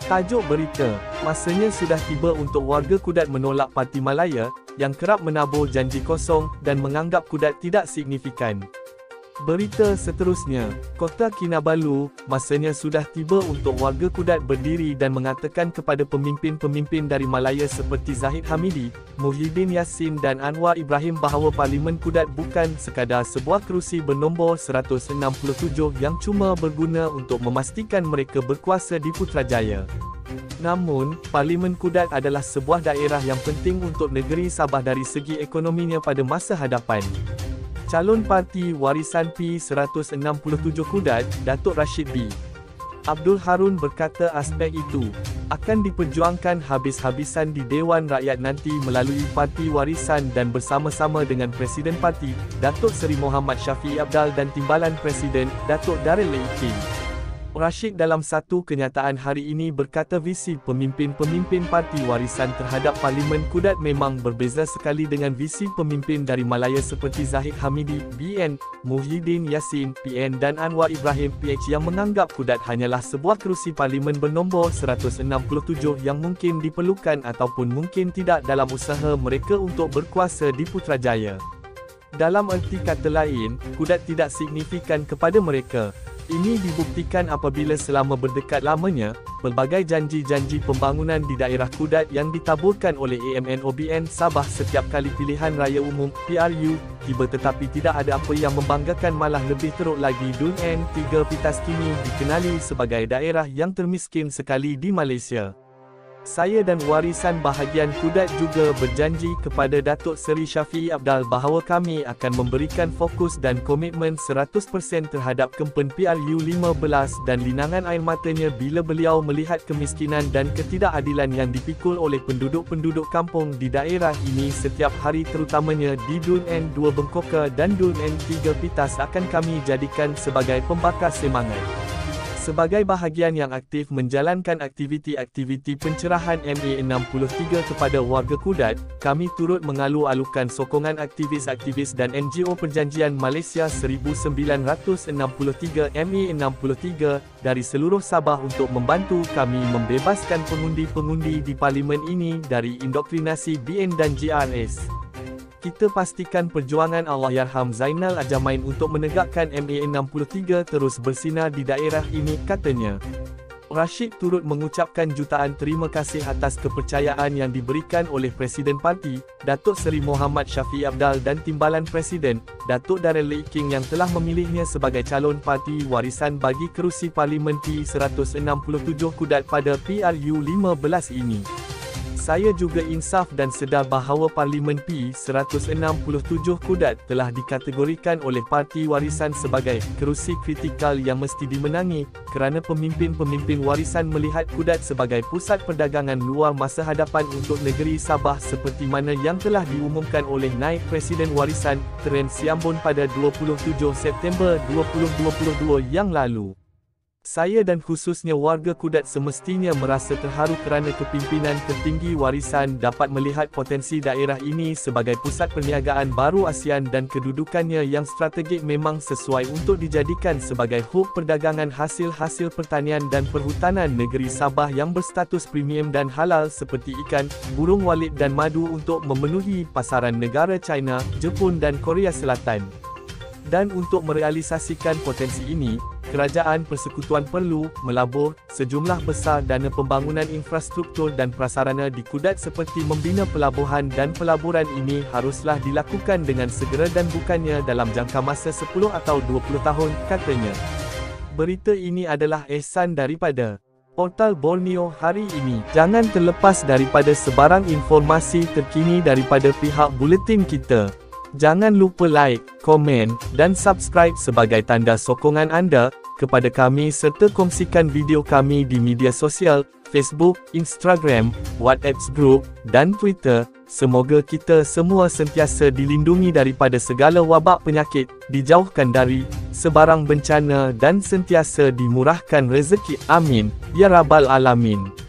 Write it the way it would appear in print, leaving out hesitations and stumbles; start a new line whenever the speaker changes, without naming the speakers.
Tajuk berita, masanya sudah tiba untuk warga Kudat menolak Parti Malaya, yang kerap menabur janji kosong, dan menganggap Kudat tidak signifikan. Berita seterusnya, Kota Kinabalu, masanya sudah tiba untuk warga Kudat berdiri dan mengatakan kepada pemimpin-pemimpin dari Malaya seperti Zahid Hamidi, Muhyiddin Yassin dan Anwar Ibrahim bahawa Parlimen Kudat bukan sekadar sebuah kerusi bernombor 167 yang cuma berguna untuk memastikan mereka berkuasa di Putrajaya. Namun, Parlimen Kudat adalah sebuah daerah yang penting untuk negeri Sabah dari segi ekonominya pada masa hadapan. Calon Parti Warisan P167 Kudat, Datuk Rashid B. Abdul Harun berkata aspek itu akan diperjuangkan habis-habisan di Dewan Rakyat nanti melalui Parti Warisan dan bersama-sama dengan Presiden Parti, Datuk Seri Mohammad Syafiee Apdal dan Timbalan Presiden, Datuk Darrell Lee. Rashid dalam satu kenyataan hari ini berkata visi pemimpin-pemimpin Parti Warisan terhadap Parlimen Kudat memang berbeza sekali dengan visi pemimpin dari Malaya seperti Zahid Hamidi, BN, Muhyiddin Yassin, PN dan Anwar Ibrahim, PH yang menganggap Kudat hanyalah sebuah kerusi Parlimen bernombor 167 yang mungkin diperlukan ataupun mungkin tidak dalam usaha mereka untuk berkuasa di Putrajaya. Dalam erti kata lain, Kudat tidak signifikan kepada mereka. Ini dibuktikan apabila selama berdekat lamanya, pelbagai janji-janji pembangunan di daerah Kudat yang ditaburkan oleh AMNOBN Sabah setiap kali pilihan raya umum, PRU, tiba tetapi tidak ada apa yang membanggakan malah lebih teruk lagi Dun N3 Pitas kini dikenali sebagai daerah yang termiskin sekali di Malaysia. Saya dan warisan bahagian Kudat juga berjanji kepada Datuk Seri Syafiee Apdal bahawa kami akan memberikan fokus dan komitmen 100% terhadap kempen PRU 15 dan linangan air matanya bila beliau melihat kemiskinan dan ketidakadilan yang dipikul oleh penduduk-penduduk kampung di daerah ini setiap hari terutamanya di Dun N2 Bengkoka dan Dun N3 Pitas akan kami jadikan sebagai pembakar semangat. Sebagai bahagian yang aktif menjalankan aktiviti-aktiviti pencerahan MA63 kepada warga Kudat, kami turut mengalu-alukan sokongan aktivis-aktivis dan NGO Perjanjian Malaysia 1963 MA63 dari seluruh Sabah untuk membantu kami membebaskan pengundi-pengundi di Parlimen ini dari indoktrinasi BN dan GRS. Kita pastikan perjuangan Allahyarham Zainal Ajamain untuk menegakkan MA63 terus bersinar di daerah ini, katanya. Rashid turut mengucapkan jutaan terima kasih atas kepercayaan yang diberikan oleh Presiden Parti, Datuk Seri Mohammad Syafiee Apdal dan Timbalan Presiden, Datuk Darrell Lee yang telah memilihnya sebagai calon Parti Warisan bagi kerusi Parlimen P167 Kudat pada PRU 15 ini. Saya juga insaf dan sedar bahawa Parlimen P167 Kudat telah dikategorikan oleh Parti Warisan sebagai kerusi kritikal yang mesti dimenangi, kerana pemimpin-pemimpin warisan melihat Kudat sebagai pusat perdagangan luar masa hadapan untuk negeri Sabah seperti mana yang telah diumumkan oleh Naib Presiden Warisan, Teren Siambon pada 27 September 2022 yang lalu. Saya dan khususnya warga Kudat semestinya merasa terharu kerana kepimpinan tertinggi warisan dapat melihat potensi daerah ini sebagai pusat perniagaan baru ASEAN dan kedudukannya yang strategik memang sesuai untuk dijadikan sebagai hub perdagangan hasil-hasil pertanian dan perhutanan negeri Sabah yang berstatus premium dan halal seperti ikan, burung walit dan madu untuk memenuhi pasaran negara China, Jepun dan Korea Selatan. Dan untuk merealisasikan potensi ini, Kerajaan Persekutuan perlu melabur sejumlah besar dana pembangunan infrastruktur dan prasarana di Kudat seperti membina pelabuhan dan pelaburan ini haruslah dilakukan dengan segera dan bukannya dalam jangka masa 10 atau 20 tahun, katanya. Berita ini adalah ihsan daripada Portal Borneo hari ini. Jangan terlepas daripada sebarang informasi terkini daripada pihak buletin kita. Jangan lupa like, komen, dan subscribe sebagai tanda sokongan anda kepada kami serta kongsikan video kami di media sosial, Facebook, Instagram, WhatsApp group, dan Twitter. Semoga kita semua sentiasa dilindungi daripada segala wabak penyakit, dijauhkan dari sebarang bencana dan sentiasa dimurahkan rezeki. Amin. Ya Rabbal Alamin.